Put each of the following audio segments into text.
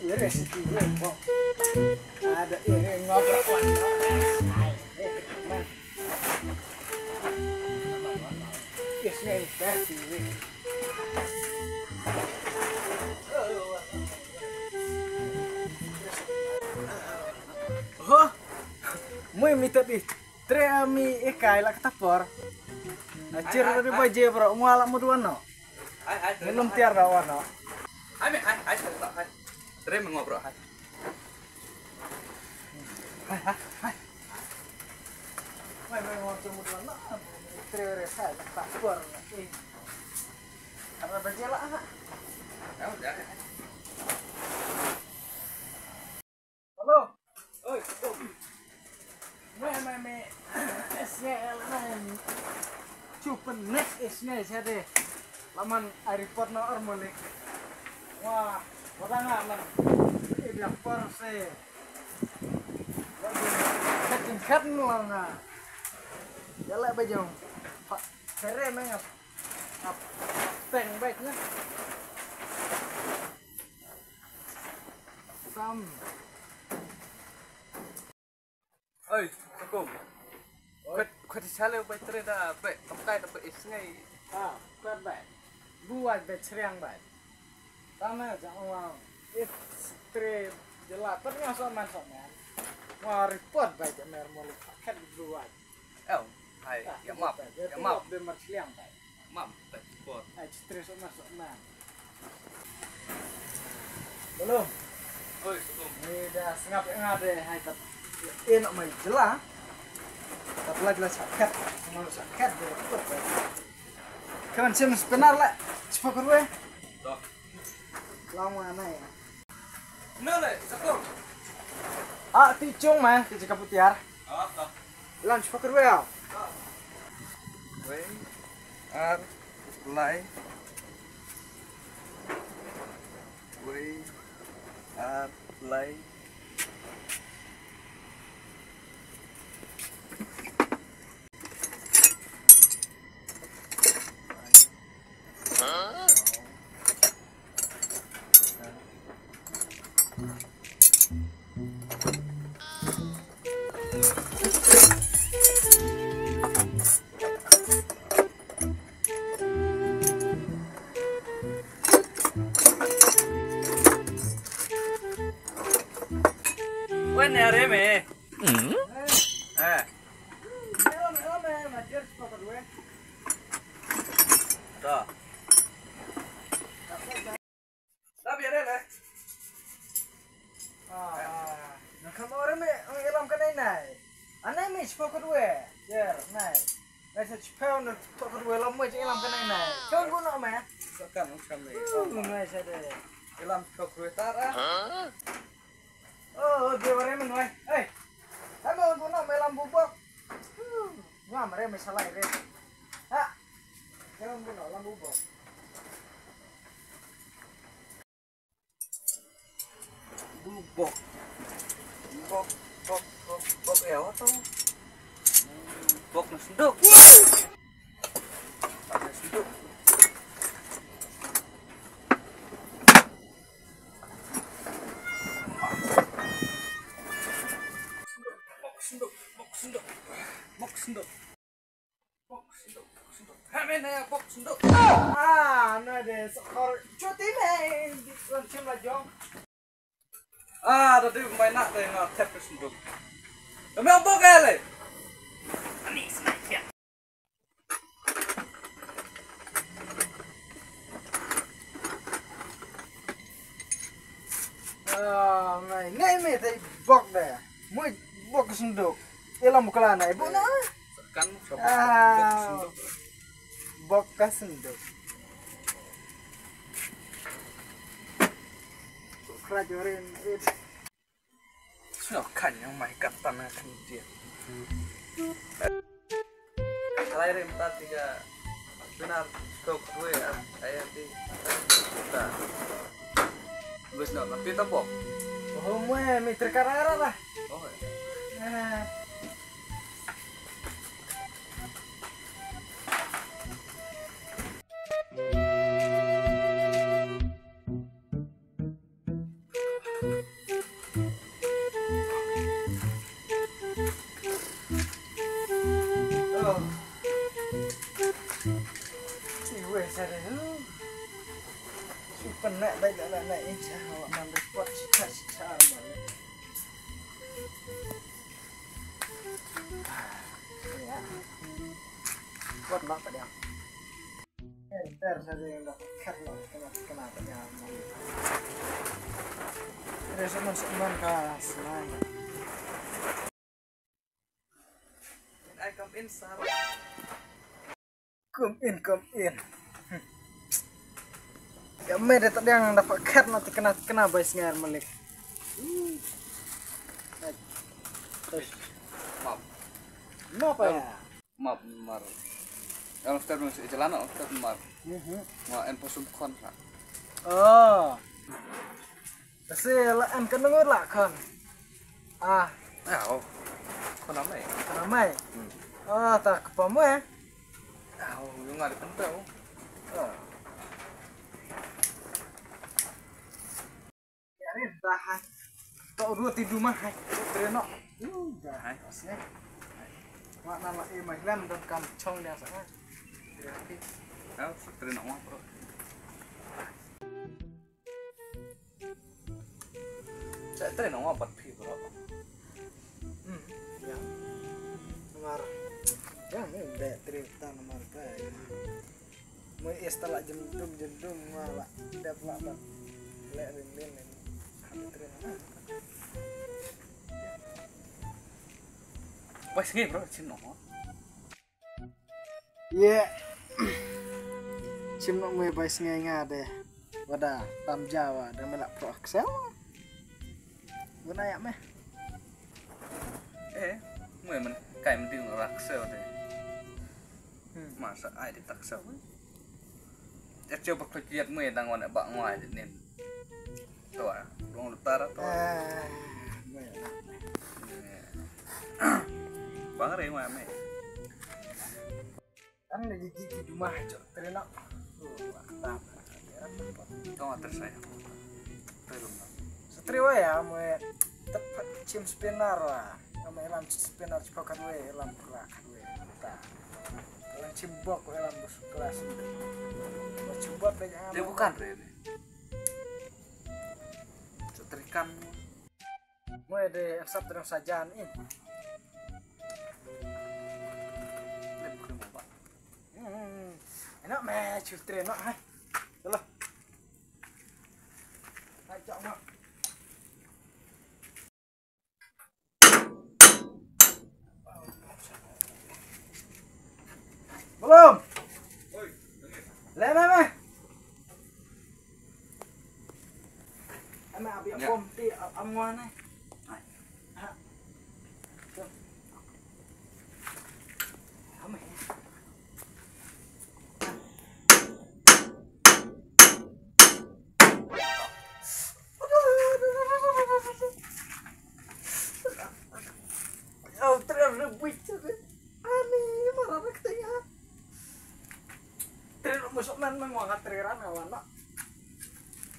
Iris itu kok ada ini ngobrol oh, muy mitad di treami ikai la katapor. Acir dari baje bro, mualak muduan no. Belum tiar rawan no. Hai, Tre mengobrol hai. Mai ngobrol muduan no. Tre resa katapor. Karena baje lah. Ya udah. Halo. Oi, me SL cupen next isnya saya laman report no ormolik. Wah, wadangan lang. Ini porse. Kat lang nga. Yala ba jong? Kere mengap. Teng baiknya. Sam. Oi, Assalamualaikum. Kau disale baik Tre dah baik. Kamkai dapat isngai. Kuat baik. Buat baik seriang baik. Tama jangan Tre jelas ternyata soman. Wah report baik mer mau paket buat. Hai, ya maaf. Dia merceliang baik. Maaf, report. Tre soman. Belum. Oi, Assalamualaikum. Ini dah ngade hai tat. Enak mai jelas. Tapi lagi sakit. Mau sakit dia report baik. Kan sih benar lah. Cepat gue. Dah. Lama mana ya? Nole, Assalamualaikum. Ticung mah, ticung kaputiar. Dah. Lunch pakai gue ya. Wei, ar, lai. Wei, ar, lai. Wen ya reme. Macam pakai gue. Dah. Tapi ada lah. Nah kamu orang me ilam kan nai. Anai me pakai gue. Ya, nai. Saya cepat nak pakai gue lama je ilam kan nai. Kau guna me? Sekarang kami. Nai saya. Ilam kekuatan. Oh, dia orang menoi. Kamu guna me ilam bubuk. Ngam re me salah re. Kamu guna ilam bubuk. Bubok ya atau bok nasunduk bok sunduk Nah deh skor cuti me di lancim lah jong. tadi main nak tengok tap sunduk kami apa kali ini sengaja Ngai me tadi bok deh. Mau bok senduk. Ilam bukan ibu na. kan Bok senduk. Kerajorin itu. sudah kan yang main kata kan dia lain tadi juga benar kau gue ya kayak di kita gue sudah tapi tapok Oh, me terkarara lah. oh Eh, Oh. Ciwe sare lu. Super nak baik nak aja awak mandek buat cita-cita banget. Ya. Buat nak pada. Enter saja yang dapat karena kenapa ya. Terus masuk ke semuanya. I come in, sir. Come in. Ya mede tadi yang dapat cat nanti kena boys ngar melik. Terus Maaf. kenapa ya? Maaf, mar. Kalau kita belum celana, kita mar. Mau info subkon, Pak. Oh. Terus an kan dengar lah kan. Ah, Ya, oh. Kau namanya? ramai. Oh, tak kepamu ya? Ya, oh, yung nggak dipentau. Oh. Ya ini tahan. Tak dua tidur mah. Tereno. Dah. Asnya. Mak nama Imailan dan kamcong dia sana. Ya, terus nama bro. Saya terus nama apa sih bro? Ya. Nomor. Ya, ini udah cerita nomor kaya. Mau istilah jendum malah tidak pelak. Lek rin. Habis tereno. Wes gini bro, cino. Iya. Cim nak mulai baik sengaja deh. Wadah tam Jawa dan melak pro Excel. Guna ya meh. Mày mình cài mình tiêu raksel deh. Masa ai ditaksel? Ya coba kerjaan mày đang ngoan bak ngoài nên. Tuh, ruang utara tuh. Bang re mày mày. Kan lagi di rumah cok terena. Mantap. Kau nggak tersayang. Belum. Setriwa ya mulai tepat cim spinner lah. Nama elam spinner cepakan we elam kelakan we. Tak. Kalau cimbok elam bus kelas. Kalau cimbok banyak. Dia bukan re. Setrikan. Mulai deh yang satu yang sajaan ini. Dia bukan apa. Enak meh cutri enak hai. Yalah. Hai cok mak. Belum. Oi, Lena meh. Ame abi Ya. bom ti amuan ai. Hai. Ha. Tuh. Ame. Oh, terrebut tu. Ani, marah nak tanya. Terus masuk man mengangkat teriran awan nak.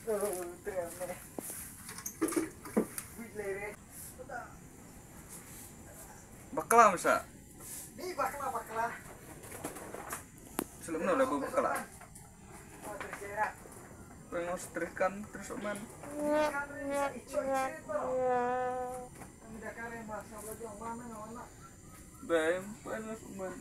Teriran. Wih, Bakla bisa. ni bakla. Sebelumnya udah bawa bakla. Oh, terjerat. Pengen setrikan terus man. Bem, pengen man.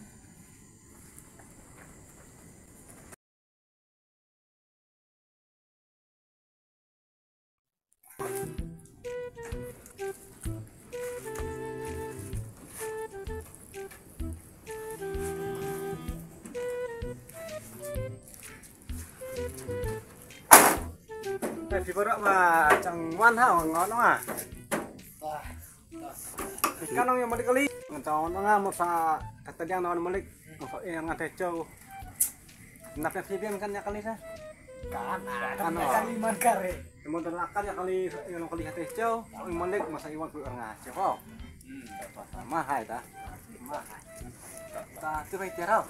Thì bữa đó mà chẳng ngoan hả ngon đâu à thì kan ông yang balik kali ngetahu nggak mau sa kata dia nong balik yang ngate cow napnya video kan ya kali sa Kan kaliman kare. yang mau terlakar ya kali yang kali hate cow yang balik masa iwan ku ngaco kok sama hai ta ta tu bai tiarau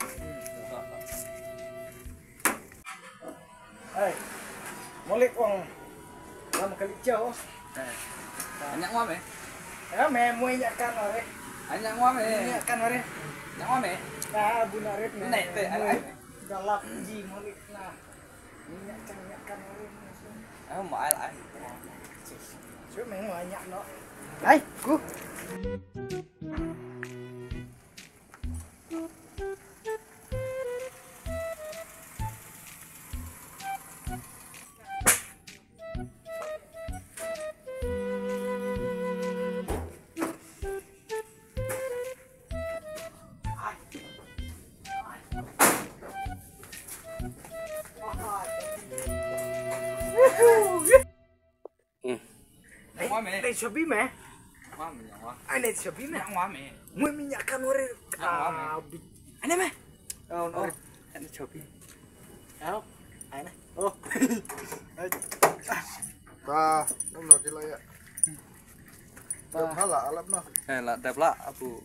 Hei. Molek wong. Lama kali jauh. Anyak ngom eh. Ya memoy nyakan ore. Anyak ngom eh. Nyakan ore. Anyak ngom eh. Nah, bunarit Nek teh alai. galap ji molik nah. Nyakan ore. Mau alai. Chứ mày ngoài nhặt nó. Đấy, cú. Ngom eh. Đây Shopee mẹ. Ngom anyak ngom. Ai này Shopee mẹ. Anyak ngom eh. Mui minyakan ore. Anh em ơi. Anh Shopee. Đâu? Ai này? Oh. Ta, nó kila ya. Ta hala alap no. Là đẹp lạ abu.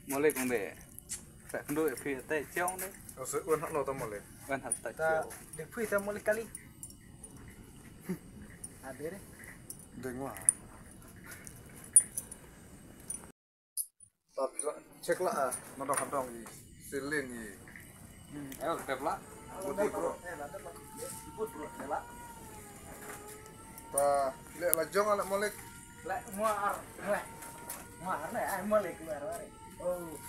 Mulai kong be. Phải đôi phía tây trong đấy. Nó sẽ uốn hắc nó ta một lên. Ban hạt tại Ta chiều. để phui ta molik kali. Ada deh. Đừng quá. Ta cek lah, nó đâu hạt dong gì, xin lên gì. Đẹp lạ. Putih bro. Put bro, đẹp lạ. Ta lihat lajong anak molek. Lại ngoar, ngoar này ai molik ngoar ore. Oh,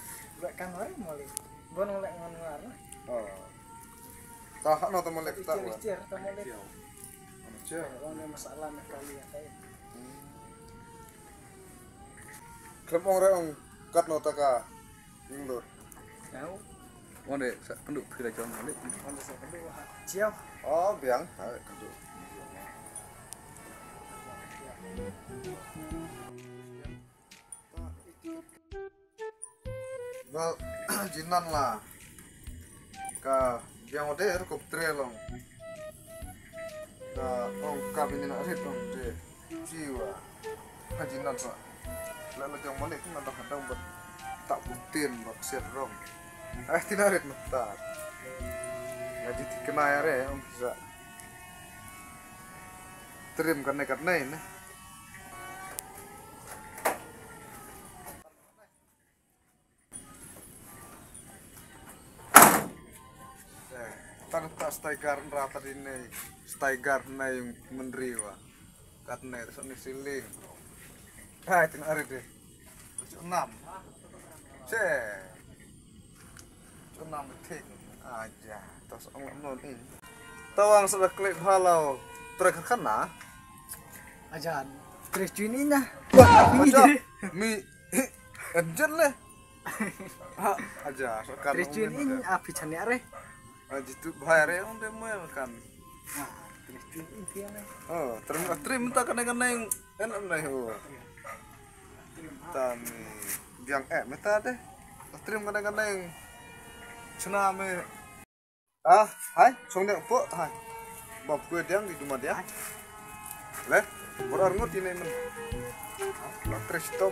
lại kan ore molik. Bon lại ngon ngoar. Oh. Ta hak no ta molek ta. Icir ta molik. Cia. Kalau ada masalah mek kali ya saya. Klep ong re ong kat no ta ka. Inglor. Tahu? Con để sẽ phân đủ phía là cho nó đấy. Kan saya kedua. Ciao. Oh, biang. Hai, kedua. Well, jinan lah. Ka biang ode kop trelong. Ka ong kabinin arit ong de. Jiwa. Jinan sa. Lalu jong malik kan ada hadang buat tak putin buat set rom. Tinarit mata. Ngaji kena ya ong bisa. Trim karena ini. Tanah tak staigar rata ini staigar na yung menriwa katna itu ni siling hai tin ari deh enam enam tik aja terus non ini tawang sudah klik halau terakhir kena Ajan. Terus juninya. mi enjen leh aja sekarang Terus juni api chane are. Jitu bayar ya on demo kan. Nah, terus juni piane. Oh, trim tak kena yang enak nih. Oh. Tami biang meta deh. Trim kena yang cename. Hai, songnya po, hai. Bab gue diang di rumah dia. Leh, berar ngut ini men. Tristom.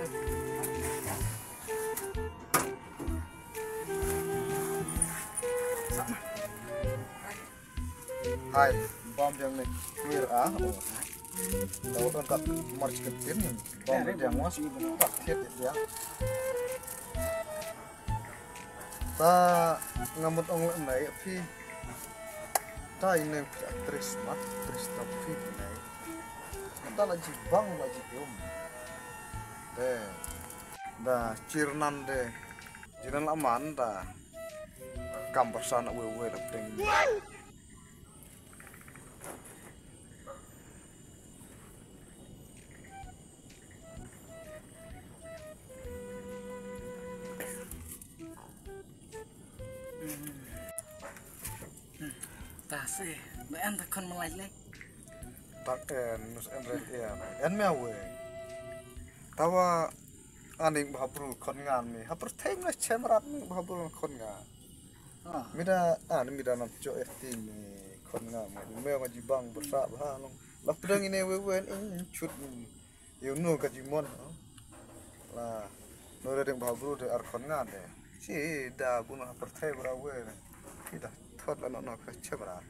Hai, bom yang nih clear tahu kan kat march ketin bom yang was tak hit ya ta ngamut ong naik pi ta ini aktris tapi naik ta lagi bang lagi om deh dah cirnan deh jiran aman dah kampar sana wewe dapeng Tase, bean takon meleleh. tak nus ya meawe tawa aning bahapur kon ngan mi hapur time lah chamrat mi bahapur kon ngan mida mida nam jo ft mi kon ngan mi ngaji bang bersa bah long la pedang ini wewen in chut you know ka jimon la no redeng bahapur de ar kon ngan de si da buna hapur time rawe tidak thot la no ka chamrat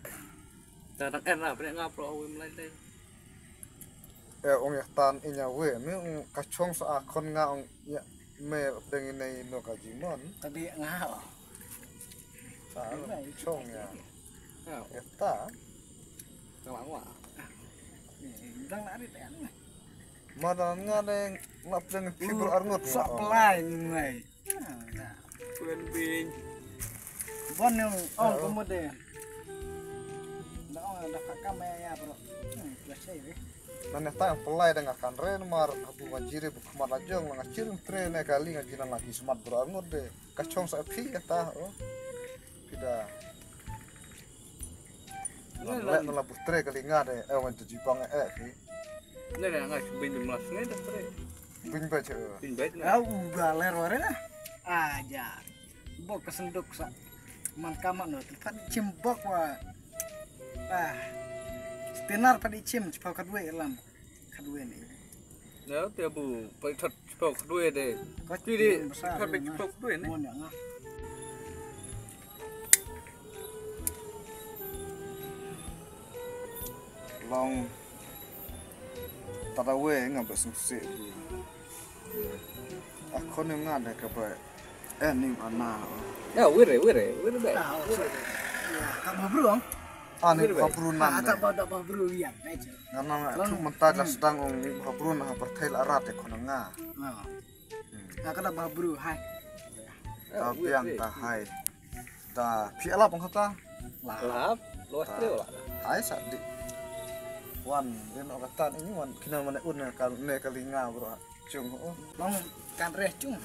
Ta đang em là bên ngap rồi mình lên đây. ong tan inya we me ong kachong sa kon nga ong ya me dengan nei no kajimon Tapi ngao. sa chong ya eta Ngawang. Dang nak rit kan. madan nga deng ngap dengan fibro arngot Sok pelai ngai. Kuan bing. Bon yang kemudian. Dah dah kamera ya bro. Biasa ya. Nanya tayang pelai dengan kan ren mar abu majiri bu kemar ajong ngacil tren kali ngajinan lagi smart bro arngot de kachong sa pi eta pida lek nala putre kali ngade wan jipang ki Ini ada nggak bin mas ini dah pre. bing baca Bin baik. Udah lerware lah. Aja. Bok kesenduk sa. Man kamak no kan cimbok wa. Tenar pada cim cepat kedua elam. Kedua ni. Nếu tiêu bù phải thật bầu đuôi để Có đi đi thật bị bầu đuôi này. Mon yang ah. long tarawe ngabek sungsi bu aku ni ngade ke ba ning ana Ya wire deh. Ya, tak berburu. ani kabrunan Tak berburu ya, aja. ngana tu mentad la sedang ong kabrun ha pertel arat e konanga Nah, kada berburu hai. tapi yang ta hai ta pi ala pang kata Lap, luas trio lah. hai sa di wan den okatan ini wan kina mana un kal ne kalinga bro chung ho Long kan reh cung.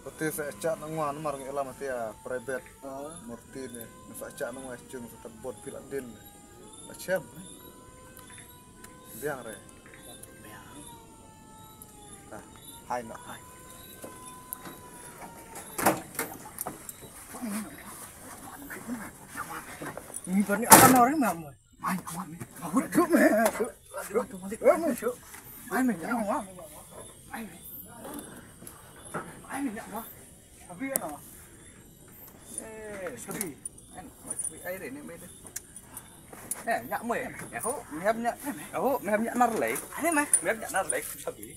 Pati sa chat nang wan mar ng elam atia private Oh, murti ne sa chat nang wa chung sa bot pila din macam biang re nah hai na hai ini bani akan orang mamu. Main, aku cukup. Main, Sabi ano? Sabi. Ai để nên bên đây. Nè, nhạ mày, nhạ hố, mềm nhạ, mềm nhạ nار lấy. Ini mah. Mềm nhạ nار lấy, sabi.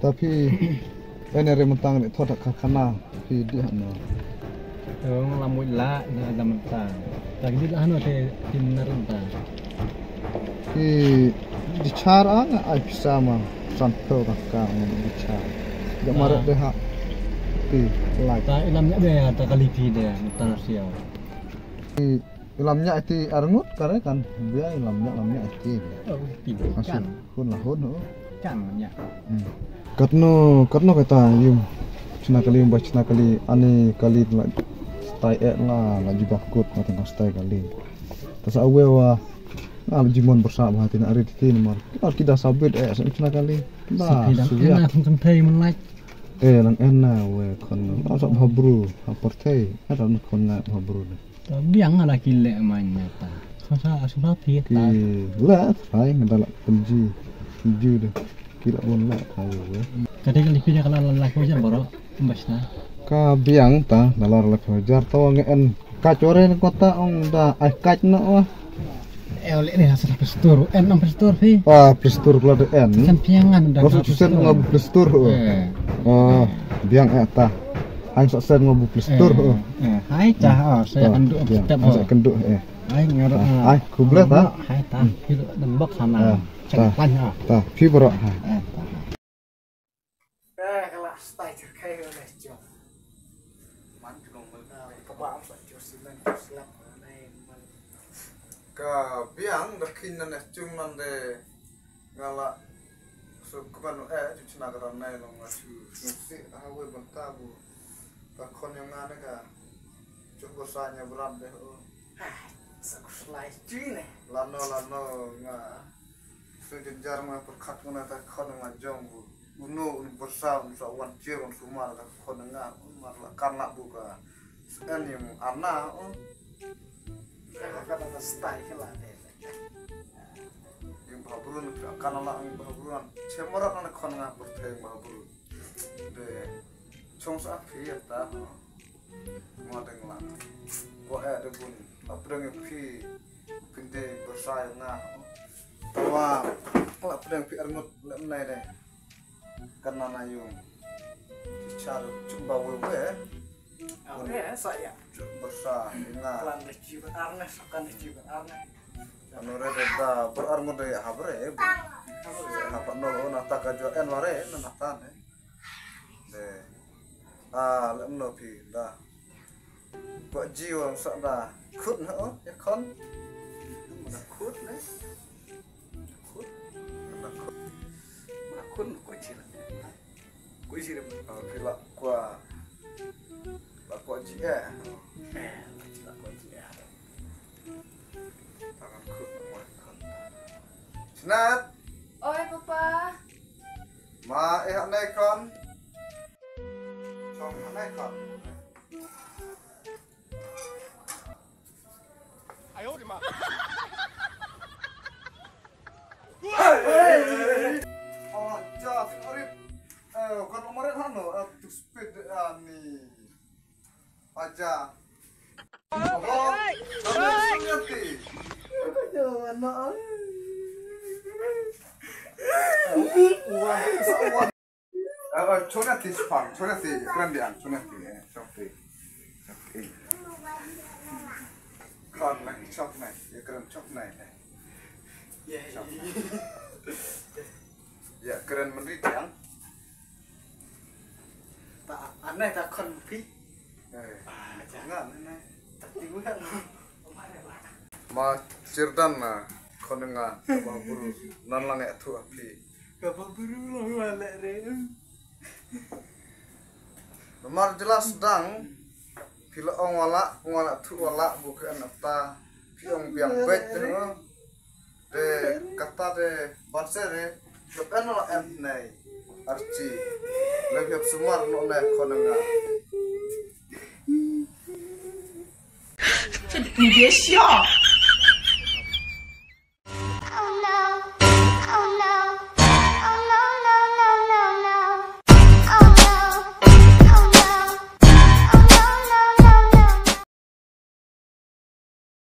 tapi ini rementang ni thot kana tapi dia no Lamui la na damta. Lagi di ano te tinarenta. ki bicara nga ay sama santo ka bicara gamar de ha ti like Ta ilamnya be ta kalipi de tanah siau. ilamnya itu arngut kare kan dia ilamnya itu Oh, tiba masuk kan. hun lah hun Kan nya. katno kata yum cina kali ane kali tai la bakut mati kostai kali tas awe wa jimon bersama hati nak ari tin mar kita sabit cina kali nah Sudah enak macam tei melaj. lang ena we kon asap habru aportei ada nak kon na habru Biang ala kile mainnya ta. Susah pi ki ta. la hai ngadala penji de kira bon la hai we Kadang kalipi dia kalau lelaki aja boro embasna. ka biang ta dalar la fajar to ngeen kacore kota ong da ai kach no wa Oleh ni hasil pestur, enam pestur fi. prestur kula de en Kan piangan dah. maksud susen ngabu prestur biang eta hang sen ngabu prestur Hai cah, saya kenduk step. saya kenduk Hai ngarep. ai kublet ta Hai ta, hidup dembok sana. Cek panjang. ta fi bro Kalau stay kayak oleh jom. Man belum Kebang pak Josimen selap ka biang dah kinan cung nan de ngala so keban cina karan nai long asu nusi hawe bantabu ka kon yang ngane ka cukup sanya berat deh Sakus lai cine. lano nga sejenjar ma perkat mana ta kon nga jong bu uno bersau sa wan ciron sumar ka kon nga marla karna buka sen yang ana Kata style lah deh. yang bahaburun kanala ang bahaburan cemarak na kon nga bertay bahaburun de chongsa phi ta mo deng la ko de bun apreng phi pinde bersai nga wa apreng phi arngot nai de karena na yung cara coba wewe Oke, saya. bersah nga Pelan jibat arnes, akan jibat arnes. anu re da berarngot de habre apa no nata ka jo en ware nata ne de lemno phi da ko jiwa sa da khut no ya kon da khut ne khut da khut Akun kok cila. Kok cila. pila kwa la ko ji Cila kok cila. tangan khut mo kon snat Oi, Papa. ma anai kon chong anai kon oh ja favorite kon umarin hano to speed ani aja oh ngerti chonati spang chonati krandian chonati kon na chok na ya kran chok na ya keren mendiang Tak aneh tak kon pi. jangan ini Tapi gue kan. ma cirdan na konenga baburu nan lang tu api Bapak buru lah balik re. nomor jelas dang pila ong wala tu wala bukan apa piong biang bet de kata de bansere kepen la em nei arci lebih sumar no ne konenga 你别笑。